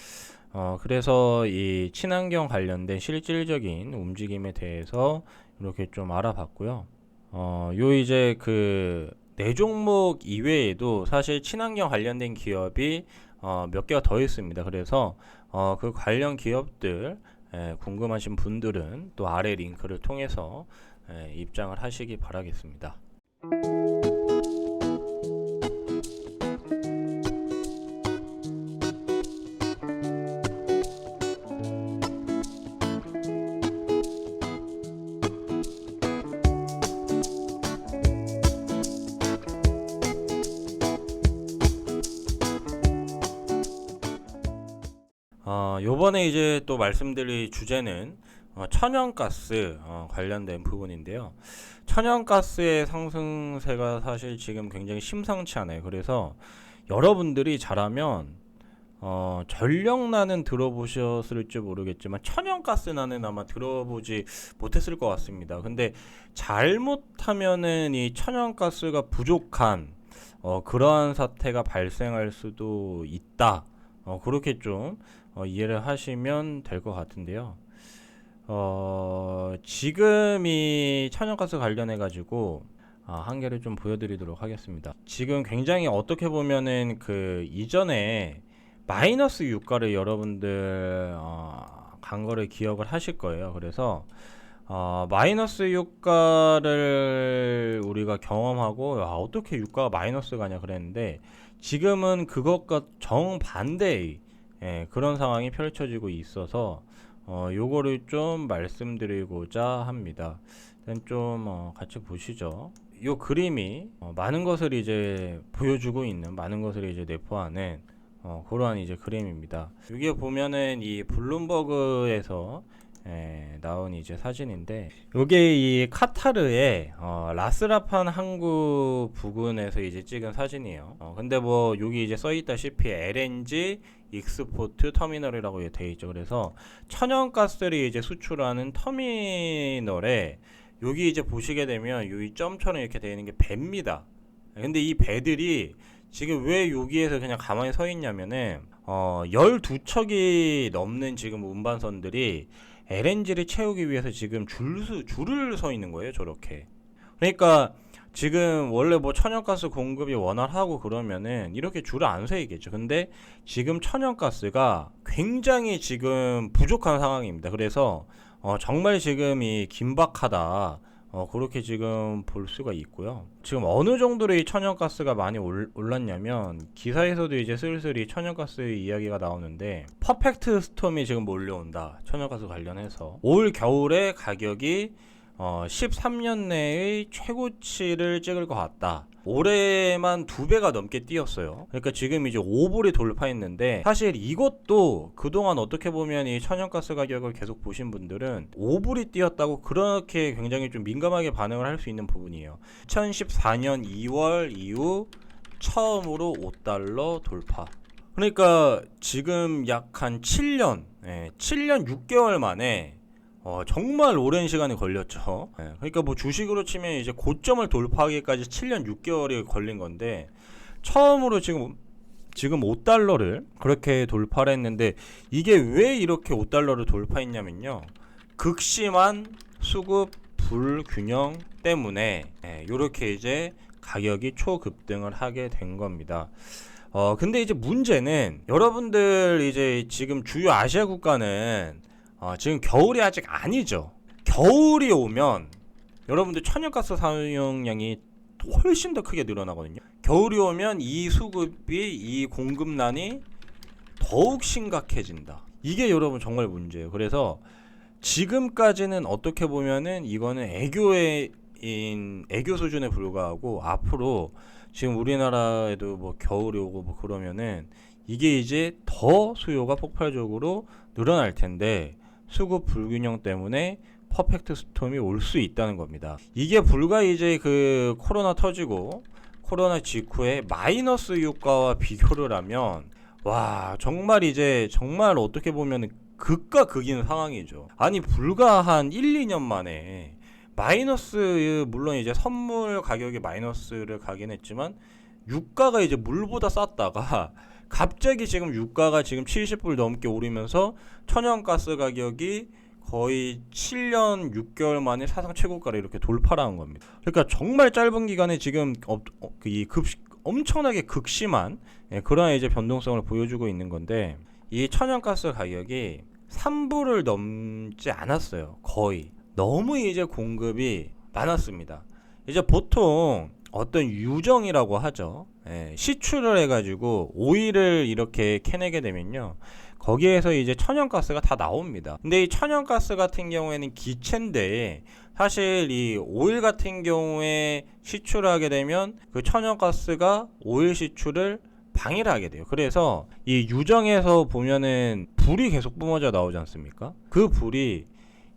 그래서 이 친환경 관련된 실질적인 움직임에 대해서 이렇게 좀 알아봤고요. 요 이제 그 네 종목 이외에도 사실 친환경 관련된 기업이 몇 개가 더 있습니다. 그래서 그 관련 기업들 궁금하신 분들은 또 아래 링크를 통해서 입장을 하시기 바라겠습니다. 요번에 이제 또 말씀드릴 주제는 천연가스 관련된 부분인데요. 천연가스의 상승세가 사실 지금 굉장히 심상치 않아요. 그래서 여러분들이 잘하면 전력난은 들어보셨을지 모르겠지만 천연가스난은 아마 들어보지 못했을 것 같습니다. 근데 잘못하면은 이 천연가스가 부족한 그러한 사태가 발생할 수도 있다. 그렇게 좀 이해를 하시면 될 것 같은데요. 지금 이 천연가스 관련해 가지고 한 개를 좀 보여드리도록 하겠습니다. 지금 굉장히 어떻게 보면은 그 이전에 마이너스 유가를 여러분들 간 거를 기억을 하실 거예요. 그래서 마이너스 유가를 우리가 경험하고 어떻게 유가가 마이너스 가냐 그랬는데, 지금은 그것과 정반대의 그런 상황이 펼쳐지고 있어서 요거를 좀 말씀드리고자 합니다. 일단 좀 같이 보시죠. 요 그림이 많은 것을 이제 보여주고 있는, 많은 것을 이제 내포하는 그러한 이제 그림입니다. 여기에 보면은 이 블룸버그에서 나온 이제 사진인데, 요게 이 카타르의 라스라판 항구 부근에서 이제 찍은 사진이에요. 근데 뭐 여기 이제 써있다시피 LNG 익스포트 터미널이라고 되어 있죠. 그래서 천연가스를 이제 수출하는 터미널에 여기 이제 보시게 되면 이 점처럼 이렇게 되어 있는 게 배입니다. 근데 이 배들이 지금 왜 여기에서 그냥 가만히 서 있냐면은 12척이 넘는 지금 운반선들이 LNG를 채우기 위해서 지금 줄을 서 있는 거예요, 저렇게. 그러니까 지금 원래 뭐 천연가스 공급이 원활하고 그러면은 이렇게 줄을 안 서야겠죠. 근데 지금 천연가스가 굉장히 지금 부족한 상황입니다. 그래서 정말 지금 이 긴박하다. 그렇게 지금 볼 수가 있고요. 지금 어느 정도로 이 천연가스가 많이 올랐냐면, 기사에서도 이제 슬슬 이 천연가스 이야기가 나오는데, 퍼펙트 스톰이 지금 몰려온다. 천연가스 관련해서. 올 겨울에 가격이 13년 내의 최고치를 찍을 것 같다. 올해만 2배가 넘게 뛰었어요. 그러니까 지금 이제 5불이 돌파했는데, 사실 이것도 그동안 어떻게 보면 이 천연가스 가격을 계속 보신 분들은 5불이 뛰었다고 그렇게 굉장히 좀 민감하게 반응을 할 수 있는 부분이에요. 2014년 2월 이후 처음으로 5달러 돌파. 그러니까 지금 약 한 7년 6개월 만에 정말 오랜 시간이 걸렸죠. 그러니까 뭐 주식으로 치면 이제 고점을 돌파하기까지 7년 6개월이 걸린 건데, 처음으로 지금 5달러를 그렇게 돌파를 했는데, 이게 왜 이렇게 5달러를 돌파했냐면요, 극심한 수급 불균형 때문에 이렇게 이제 가격이 초급등을 하게 된 겁니다. 근데 이제 문제는, 여러분들 이제 지금 주요 아시아 국가는 지금 겨울이 아직 아니죠. 겨울이 오면 여러분들 천연가스 사용량이 훨씬 더 크게 늘어나거든요. 겨울이 오면 이 수급이, 이 공급난이 더욱 심각해진다. 이게 여러분 정말 문제예요. 그래서 지금까지는 어떻게 보면은 이거는 애교 수준에 불과하고, 앞으로 지금 우리나라에도 뭐 겨울이 오고 뭐 그러면은 이게 이제 더 수요가 폭발적으로 늘어날 텐데, 수급 불균형 때문에 퍼펙트 스톰이 올 수 있다는 겁니다. 이게 불과 이제 그 코로나 터지고 코로나 직후에 마이너스 유가와 비교를 하면, 와, 정말 어떻게 보면 극과 극인 상황이죠. 아니, 불과 한 1, 2년 만에 마이너스, 물론 이제 선물 가격이 마이너스를 가긴 했지만, 유가가 이제 물보다 쌌다가 갑자기 지금 유가가 지금 70불 넘게 오르면서 천연가스 가격이 거의 7년 6개월 만에 사상 최고가를 이렇게 돌파를 한 겁니다. 그러니까 정말 짧은 기간에 지금 엄청나게 극심한 그러한 이제 변동성을 보여주고 있는 건데, 이 천연가스 가격이 3불을 넘지 않았어요. 거의. 너무 이제 공급이 많았습니다. 이제 보통 어떤 유정이라고 하죠. 시추를 해가지고 오일을 이렇게 캐내게 되면요, 거기에서 이제 천연가스가 다 나옵니다. 근데 이 천연가스 같은 경우에는 기체인데, 사실 이 오일 같은 경우에 시추를 하게 되면 그 천연가스가 오일 시추를 방해를 하게 돼요. 그래서 이 유정에서 보면은 불이 계속 뿜어져 나오지 않습니까? 그 불이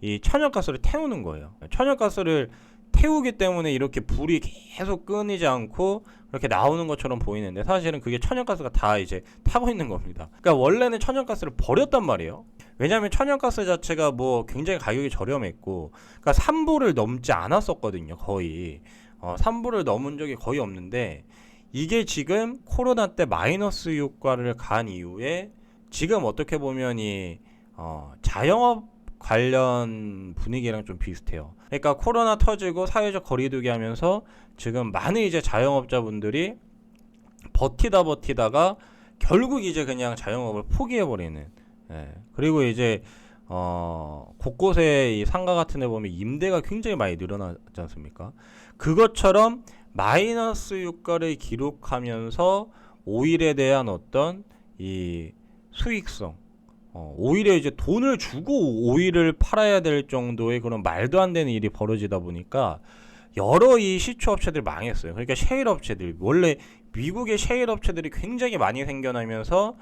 이 천연가스를 태우는 거예요. 천연가스를 태우기 때문에 이렇게 불이 계속 끊이지 않고 그렇게 나오는 것처럼 보이는데, 사실은 그게 천연가스가 다 이제 타고 있는 겁니다. 그러니까 원래는 천연가스를 버렸단 말이에요. 왜냐하면 천연가스 자체가 뭐 굉장히 가격이 저렴했고, 그러니까 3불을 넘지 않았었거든요. 거의 3불을 넘은 적이 거의 없는데, 이게 지금 코로나 때 마이너스 효과를 간 이후에 지금 어떻게 보면 이 자영업 관련 분위기랑 좀 비슷해요. 그러니까 코로나 터지고 사회적 거리두기 하면서 지금 많은 이제 자영업자분들이 버티다가 결국 이제 그냥 자영업을 포기해버리는. 그리고 이제 곳곳에 이 상가 같은 데 보면 임대가 굉장히 많이 늘어나지 않습니까? 그것처럼 마이너스 유가를 기록하면서 오일에 대한 어떤 이 수익성, 오히려 이제 돈을 주고 오일을 팔아야 될 정도의 그런 말도 안 되는 일이 벌어지다 보니까 여러 이 시추 업체들이 망했어요. 그러니까 셰일 업체들, 원래 미국의 셰일 업체들이 굉장히 많이 생겨나면서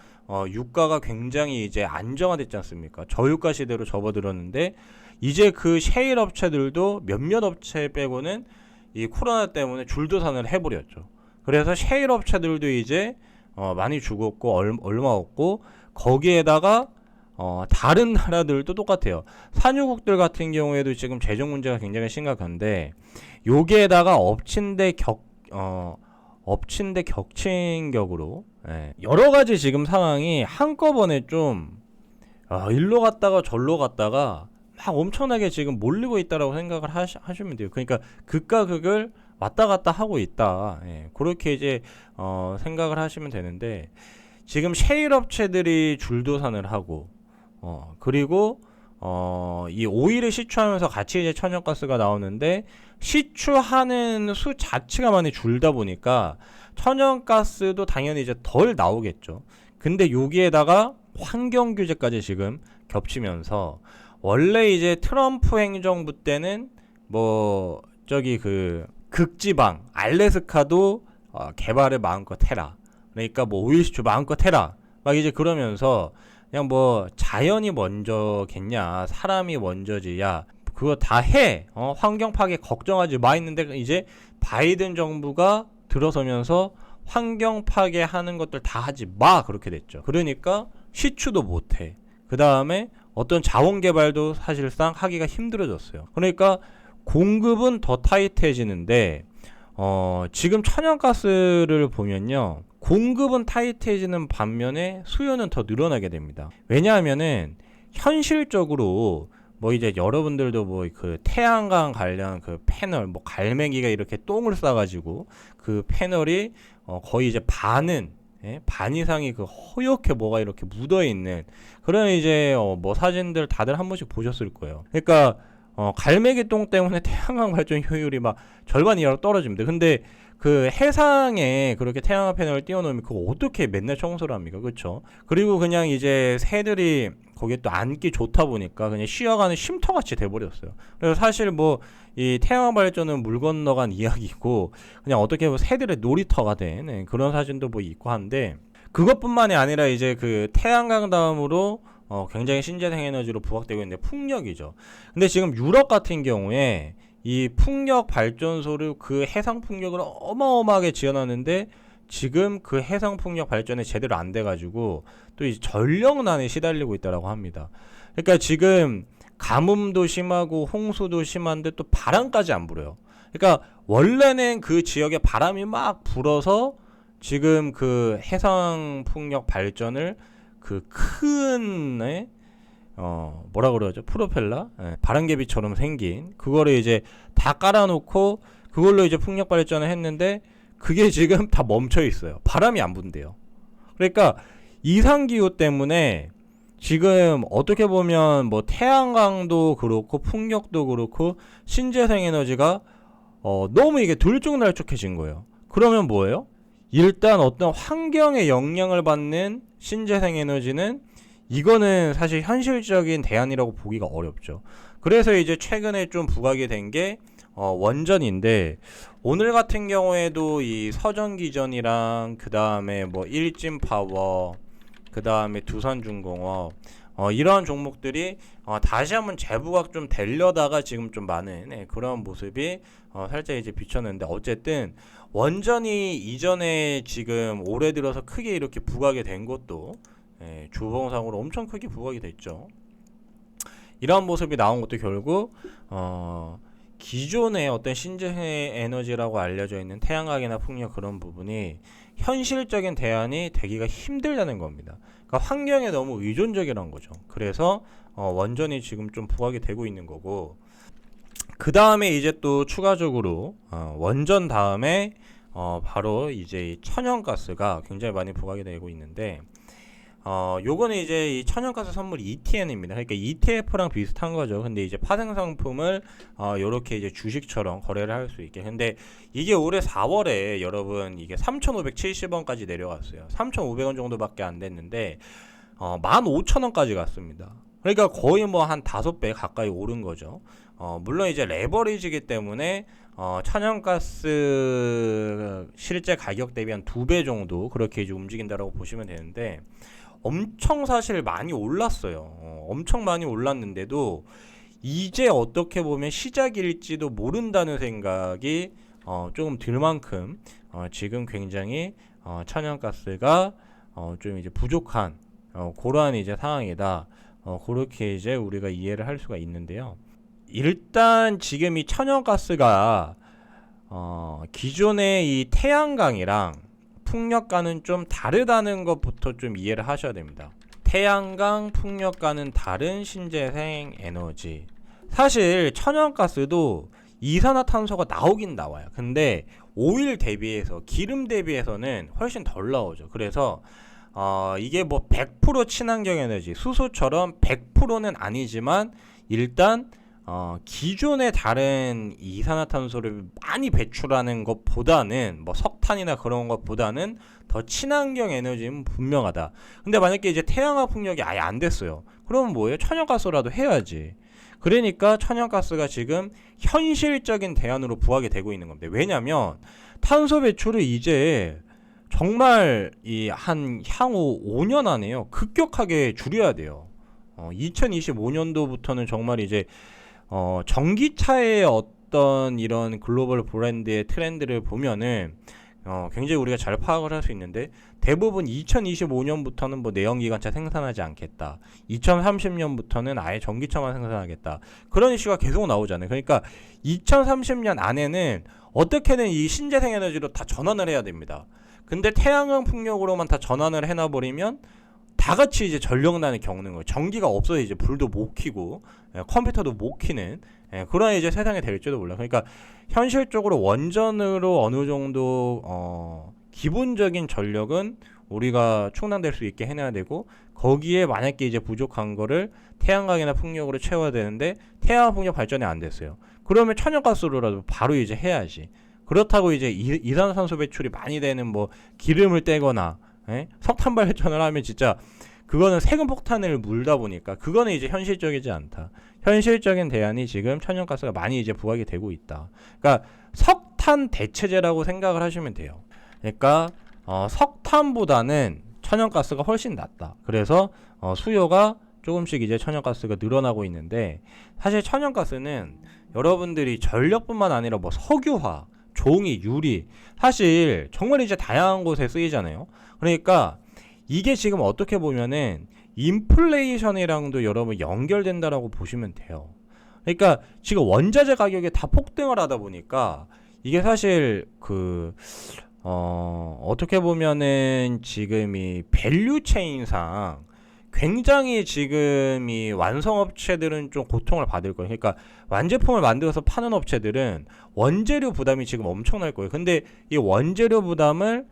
유가가 굉장히 이제 안정화됐지 않습니까? 저유가 시대로 접어들었는데 이제 그 셰일 업체들도 몇몇 업체 빼고는 이 코로나 때문에 줄도산을 해버렸죠. 그래서 셰일 업체들도 이제 많이 죽었고 얼마 없고, 거기에다가 다른 나라들도 똑같아요. 산유국들 같은 경우에도 지금 재정 문제가 굉장히 심각한데, 여기에다가 엎친 데 격친 격으로 여러 가지 지금 상황이 한꺼번에 좀 일로 갔다가 절로 갔다가 막 엄청나게 지금 몰리고 있다라고 생각을 하시면 돼요. 그러니까 극과 극을 왔다 갔다 하고 있다. 그렇게 이제 생각을 하시면 되는데, 지금 셰일 업체들이 줄도산을 하고 그리고 이 오일을 시추하면서 같이 이제 천연가스가 나오는데, 시추하는 수 자체가 많이 줄다 보니까 천연가스도 당연히 이제 덜 나오겠죠. 근데 여기에다가 환경 규제까지 지금 겹치면서, 원래 이제 트럼프 행정부 때는 뭐 저기 그 극지방 알래스카도 개발을 마음껏 해라. 그러니까 뭐 오일 시추 마음껏 해라. 막 이제 그러면서 그냥 뭐 자연이 먼저겠냐, 사람이 먼저지, 야 그거 다 해, 환경 파괴 걱정하지 마 했는데, 이제 바이든 정부가 들어서면서 환경 파괴하는 것들 다 하지 마 그렇게 됐죠. 그러니까 시추도 못해. 그 다음에 어떤 자원 개발도 사실상 하기가 힘들어졌어요. 그러니까 공급은 더 타이트해지는데 지금 천연가스를 보면요, 공급은 타이트해지는 반면에 수요는 더 늘어나게 됩니다. 왜냐하면은 현실적으로 뭐 이제 여러분들도 뭐 그 태양광 관련 그 패널, 뭐 갈매기가 이렇게 똥을 싸가지고 그 패널이 거의 이제 반 이상이 그 허옇게 뭐가 이렇게 묻어 있는 그런 이제 뭐 사진들 다들 한 번씩 보셨을 거예요. 그러니까 갈매기 똥 때문에 태양광 발전 효율이 막 절반 이하로 떨어집니다. 근데 그 해상에 그렇게 태양광 패널을 띄워놓으면 그거 어떻게 맨날 청소를 합니까? 그렇죠? 그리고 그냥 이제 새들이 거기에 또 앉기 좋다 보니까 그냥 쉬어가는 쉼터같이 돼버렸어요. 그래서 사실 뭐 이 태양광 발전은 물 건너간 이야기고, 그냥 어떻게 보면 새들의 놀이터가 된 그런 사진도 뭐 있고 한데, 그것뿐만이 아니라 이제 그 태양광 다음으로 굉장히 신재생 에너지로 부각되고 있는데 풍력이죠. 근데 지금 유럽 같은 경우에 이 풍력 발전소를, 그 해상 풍력을 어마어마하게 지어놨는데 지금 그 해상 풍력 발전이 제대로 안 돼가지고 또 이 전력난에 시달리고 있다라고 합니다. 그러니까 지금 가뭄도 심하고 홍수도 심한데 또 바람까지 안 불어요. 그러니까 원래는 그 지역에 바람이 막 불어서 지금 그 해상 풍력 발전을 그 큰 뭐라 그러죠? 프로펠러? 바람개비처럼 생긴 그거를 이제 다 깔아놓고 그걸로 이제 풍력 발전을 했는데, 그게 지금 다 멈춰 있어요. 바람이 안 분대요. 그러니까 이상기후 때문에 지금 어떻게 보면 뭐 태양광도 그렇고 풍력도 그렇고 신재생 에너지가 너무 이게 들쭉날쭉해진 거예요. 그러면 뭐예요? 일단 어떤 환경에 영향을 받는 신재생 에너지는, 이거는 사실 현실적인 대안이라고 보기가 어렵죠. 그래서 이제 최근에 좀 부각이 된 게 원전인데, 오늘 같은 경우에도 이 서전기전이랑 그 다음에 뭐 일진파워, 그 다음에 두산중공업 이러한 종목들이 다시 한번 재부각 좀 되려다가 지금 좀 많은 그런 모습이 살짝 이제 비쳤는데, 어쨌든 원전이 이전에 지금 올해 들어서 크게 이렇게 부각이 된 것도 주봉상으로 엄청 크게 부각이 됐죠. 이러한 모습이 나온 것도 결국 기존의 어떤 신재생 에너지라고 알려져 있는 태양광이나 풍력 그런 부분이 현실적인 대안이 되기가 힘들다는 겁니다. 그러니까 환경에 너무 의존적이라는 거죠. 그래서 원전이 지금 좀 부각이 되고 있는 거고, 그 다음에 이제 또 추가적으로 원전 다음에 바로 이제 이 천연가스가 굉장히 많이 부각이 되고 있는데, 요거는 이제 이 천연가스 선물 ETN입니다. 그러니까 ETF랑 비슷한 거죠. 근데 이제 파생 상품을 요렇게 이제 주식처럼 거래를 할 수 있게. 근데 이게 올해 4월에 여러분 이게 3,570원까지 내려왔어요. 3,500원 정도밖에 안 됐는데 15,000원까지 갔습니다. 그러니까 거의 뭐 한 5배 가까이 오른 거죠. 물론 이제 레버리지이기 때문에 천연가스 실제 가격 대비 한 2배 정도 그렇게 이제 움직인다라고 보시면 되는데, 엄청 사실 많이 올랐어요. 엄청 많이 올랐는데도 이제 어떻게 보면 시작일지도 모른다는 생각이 조금 들 만큼 지금 굉장히 천연가스가 좀 이제 부족한 그러한 이제 상황이다. 그렇게 이제 우리가 이해를 할 수가 있는데요. 일단 지금 이 천연가스가 기존의 이 태양광이랑 풍력과는 좀 다르다는 것부터 좀 이해를 하셔야 됩니다. 태양광, 풍력과는 다른 신재생 에너지. 사실 천연가스도 이산화탄소가 나오긴 나와요. 근데 오일 대비해서, 기름 대비해서는 훨씬 덜 나오죠. 그래서 이게 뭐 100% 친환경 에너지, 수소처럼 100%는 아니지만 일단 기존의 다른 이산화탄소를 많이 배출하는 것보다는, 뭐 석탄이나 그런 것보다는 더 친환경 에너지는 분명하다. 근데 만약에 이제 태양광 풍력이 아예 안 됐어요. 그러면 뭐예요? 천연가스라도 해야지. 그러니까 천연가스가 지금 현실적인 대안으로 부각이 되고 있는 겁니다. 왜냐면 탄소 배출을 이제 정말 향후 5년 안에요, 급격하게 줄여야 돼요. 2025년도부터는 정말 이제 전기차의 어떤 이런 글로벌 브랜드의 트렌드를 보면은 굉장히 우리가 잘 파악을 할 수 있는데, 대부분 2025년부터는 뭐 내연기관차 생산하지 않겠다, 2030년부터는 아예 전기차만 생산하겠다, 그런 이슈가 계속 나오잖아요. 그러니까 2030년 안에는 어떻게든 이 신재생 에너지로 다 전환을 해야 됩니다. 근데 태양광 풍력으로만 다 전환을 해놔버리면 다 같이 이제 전력난을 겪는 거예요. 전기가 없어서 이제 불도 못 켜고 컴퓨터도 못 켜는 그런 이제 세상이 될지도 몰라. 그러니까 현실적으로 원전으로 어느 정도 기본적인 전력은 우리가 충당될 수 있게 해놔야 되고, 거기에 만약에 이제 부족한 거를 태양광이나 풍력으로 채워야 되는데 태양광 풍력 발전이 안 됐어요. 그러면 천연가스로라도 바로 이제 해야지. 그렇다고 이제 이산화탄소 배출이 많이 되는 뭐 기름을 떼거나 석탄 발전을 하면 진짜 그거는 세금 폭탄을 물다 보니까 그거는 이제 현실적이지 않다. 현실적인 대안이 지금 천연가스가 많이 이제 부각이 되고 있다. 그러니까 석탄 대체제라고 생각을 하시면 돼요. 그러니까 석탄보다는 천연가스가 훨씬 낫다. 그래서 수요가 조금씩 이제 천연가스가 늘어나고 있는데, 사실 천연가스는 여러분들이 전력뿐만 아니라 뭐 석유화, 종이, 유리, 사실 정말 이제 다양한 곳에 쓰이잖아요. 그러니까 이게 지금 어떻게 보면은 인플레이션이랑도 여러분 연결된다라고 보시면 돼요. 그러니까 지금 원자재 가격이 다 폭등을 하다 보니까 이게 사실 어떻게 보면은 지금 이 밸류 체인상 굉장히 지금 이 완성업체들은 좀 고통을 받을 거예요. 그러니까 완제품을 만들어서 파는 업체들은 원재료 부담이 지금 엄청날 거예요. 근데 이 원재료 부담을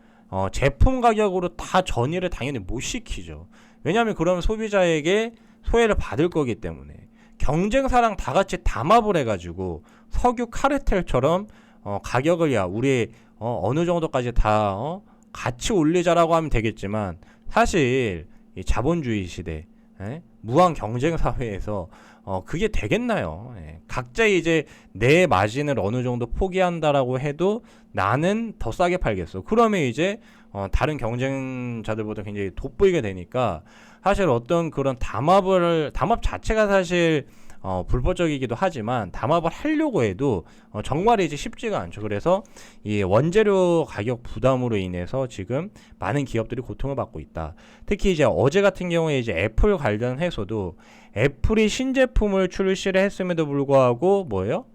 제품 가격으로 다 전이를 당연히 못 시키죠. 왜냐하면 그러면 소비자에게 소외를 받을 거기 때문에 경쟁사랑 다 같이 담합을 해가지고 석유 카르텔처럼 가격을 우리 어느 정도까지 다 같이 올리자라고 하면 되겠지만, 사실 이 자본주의 시대, 무한 경쟁 사회에서 그게 되겠나요? 각자 이제 내 마진을 어느 정도 포기한다라고 해도 나는 더 싸게 팔겠어. 그러면 이제 다른 경쟁자들보다 굉장히 돋보이게 되니까, 사실 어떤 그런 담합 자체가 사실 불법적이기도 하지만 담합을 하려고 해도 정말 이제 쉽지가 않죠. 그래서 이 원재료 가격 부담으로 인해서 지금 많은 기업들이 고통을 받고 있다. 특히 이제 어제 같은 경우에 이제 애플 관련해서도 애플이 신제품을 출시를 했음에도 불구하고 뭐예요?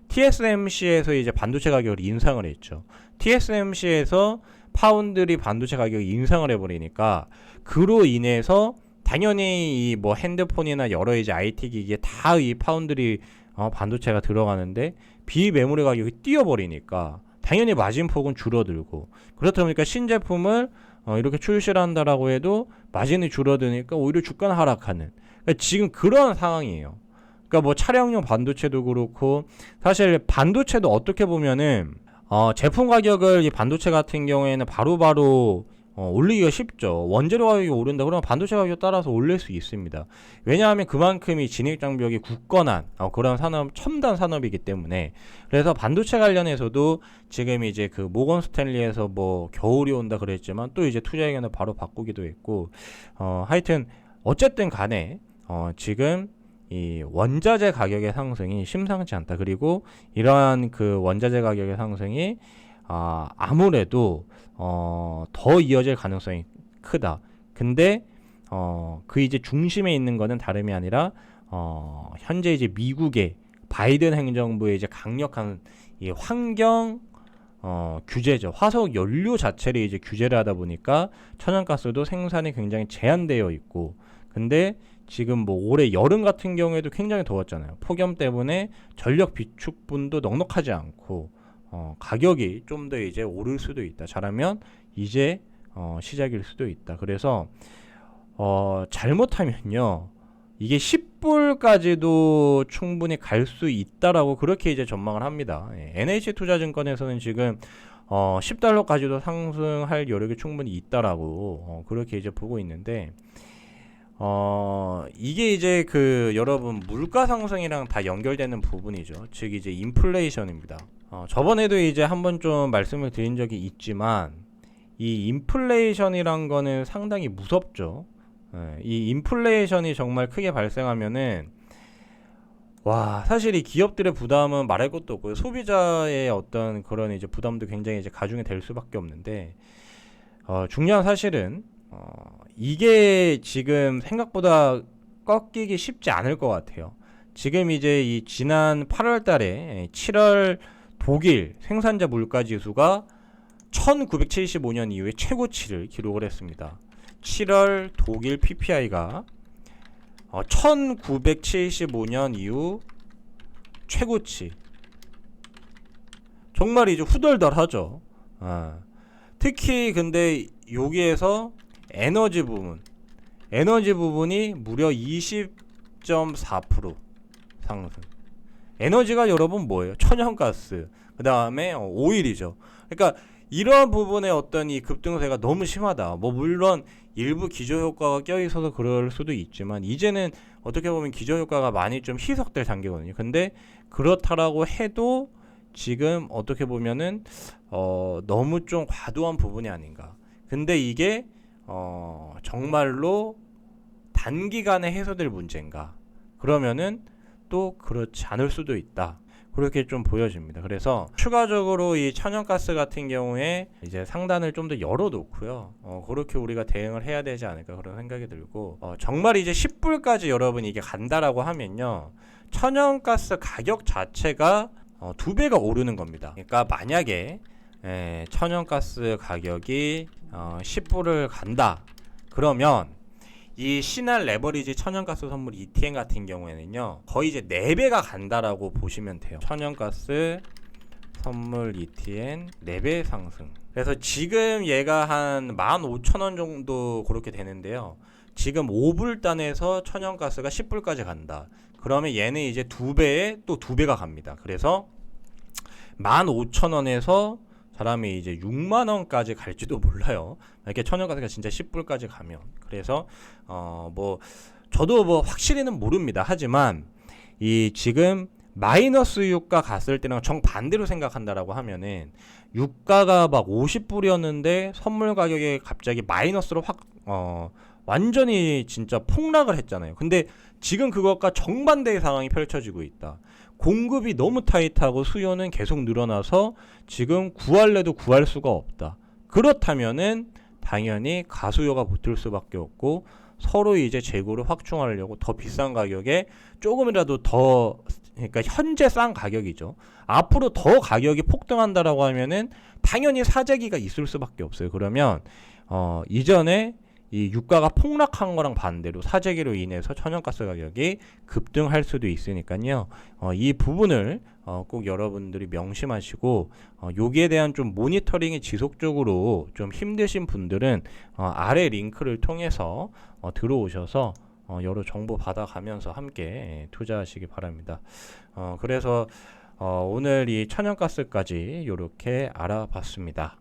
TSMC에서 이제 반도체 가격을 인상을 했죠. TSMC에서 파운드리 반도체 가격이 인상을 해버리니까 그로 인해서 당연히 이 뭐 핸드폰이나 여러 이제 IT 기기에 다 이 파운드리 반도체가 들어가는데 비메모리 가격이 뛰어버리니까 당연히 마진폭은 줄어들고, 그렇다 보니까 신제품을 이렇게 출시를 한다라고 해도 마진이 줄어드니까 오히려 주가는 하락하는, 그러니까 지금 그런 상황이에요. 그러니까 뭐 차량용 반도체도 그렇고, 사실 반도체도 어떻게 보면은 제품 가격을 이 반도체 같은 경우에는 바로바로 올리기가 쉽죠. 원재료 가격이 오른다 그러면 반도체 가격에 따라서 올릴 수 있습니다. 왜냐하면 그만큼 이 진입장벽이 굳건한 그런 산업, 첨단 산업이기 때문에. 그래서 반도체 관련해서도 지금 이제 그 모건 스탠리에서 뭐 겨울이 온다 그랬지만 또 이제 투자 의견을 바로 바꾸기도 했고, 하여튼 어쨌든 간에 지금 이 원자재 가격의 상승이 심상치 않다. 그리고 이러한 그 원자재 가격의 상승이 아무래도 더 이어질 가능성이 크다. 근데 그 이제 중심에 있는 거는 다름이 아니라 현재 이제 미국의 바이든 행정부의 이제 강력한 이 환경 규제죠. 화석 연료 자체를 이제 규제를 하다 보니까 천연가스도 생산이 굉장히 제한되어 있고, 근데 지금 뭐 올해 여름 같은 경우에도 굉장히 더웠잖아요. 폭염 때문에 전력 비축분도 넉넉하지 않고 가격이 좀 더 이제 오를 수도 있다. 잘하면 이제 시작일 수도 있다. 그래서 잘못하면요, 이게 10불까지도 충분히 갈 수 있다라고 그렇게 이제 전망을 합니다. NH투자증권에서는 지금 $10까지도 상승할 여력이 충분히 있다라고 그렇게 이제 보고 있는데, 이게 이제 그 여러분 물가 상승이랑 다 연결되는 부분이죠. 즉 이제 인플레이션입니다. 저번에도 이제 한번 좀 말씀을 드린 적이 있지만 이 인플레이션이란 거는 상당히 무섭죠. 이 인플레이션이 정말 크게 발생하면은 사실 이 기업들의 부담은 말할 것도 없고요. 소비자의 어떤 그런 이제 부담도 굉장히 이제 가중이 될 수밖에 없는데, 중요한 사실은 이게 지금 생각보다 꺾이기 쉽지 않을 것 같아요. 지금 이제 이 지난 8월 달에 7월 독일 생산자 물가 지수가 1975년 이후에 최고치를 기록을 했습니다. 7월 독일 PPI가 1975년 이후 최고치. 정말 이제 후덜덜하죠. 특히 근데 여기에서 에너지 부분이 무려 20.4% 상승. 에너지가 여러분 뭐예요? 천연가스, 그 다음에 오일이죠. 그러니까 이러한 부분의 어떤 이 급등세가 너무 심하다. 뭐 물론 일부 기저효과가 껴있어서 그럴 수도 있지만 이제는 어떻게 보면 기저효과가 많이 좀 희석될 단계거든요. 근데 그렇다라고 해도 지금 어떻게 보면은 너무 좀 과도한 부분이 아닌가. 근데 이게 정말로 단기간에 해소될 문제인가? 그러면은 또 그렇지 않을 수도 있다. 그렇게 좀 보여집니다. 그래서 추가적으로 이 천연가스 같은 경우에 이제 상단을 좀 더 열어놓고요. 그렇게 우리가 대응을 해야 되지 않을까 그런 생각이 들고, 정말 이제 10불까지 여러분 이게 간다라고 하면요, 천연가스 가격 자체가 2배가 오르는 겁니다. 그러니까 만약에 천연가스 가격이 10불을 간다 그러면 이 신한 레버리지 천연가스 선물 ETN 같은 경우에는요, 거의 이제 4배가 간다라고 보시면 돼요. 천연가스 선물 ETN 4배 상승. 그래서 지금 얘가 한 15,000원 정도 그렇게 되는데요. 지금 5불단에서 천연가스가 10불까지 간다. 그러면 얘는 이제 2배에 또 2배가 갑니다. 그래서 15,000원에서 사람이 이제 6만원까지 갈지도 몰라요. 이렇게 천연가스가 진짜 10불까지 가면. 그래서 뭐 저도 뭐 확실히는 모릅니다. 하지만 이 지금 마이너스 유가 갔을 때랑 정반대로 생각한다라고 하면은 유가가 막 50불이었는데 선물 가격이 갑자기 마이너스로 확 완전히 진짜 폭락을 했잖아요. 근데 지금 그것과 정반대의 상황이 펼쳐지고 있다. 공급이 너무 타이트하고 수요는 계속 늘어나서 지금 구할래도 구할 수가 없다. 그렇다면은 당연히 가수요가 붙을 수밖에 없고 서로 이제 재고를 확충하려고 더 비싼 가격에 조금이라도 더, 그러니까 현재 싼 가격이죠. 앞으로 더 가격이 폭등한다라고 하면은 당연히 사재기가 있을 수밖에 없어요. 그러면 이전에 이 유가가 폭락한 거랑 반대로 사재기로 인해서 천연가스 가격이 급등할 수도 있으니까요. 이 부분을 꼭 여러분들이 명심하시고 여기에 대한 좀 모니터링이 지속적으로 좀 힘드신 분들은 아래 링크를 통해서 들어오셔서 여러 정보 받아가면서 함께 투자하시기 바랍니다. 그래서 오늘 이 천연가스까지 이렇게 알아봤습니다.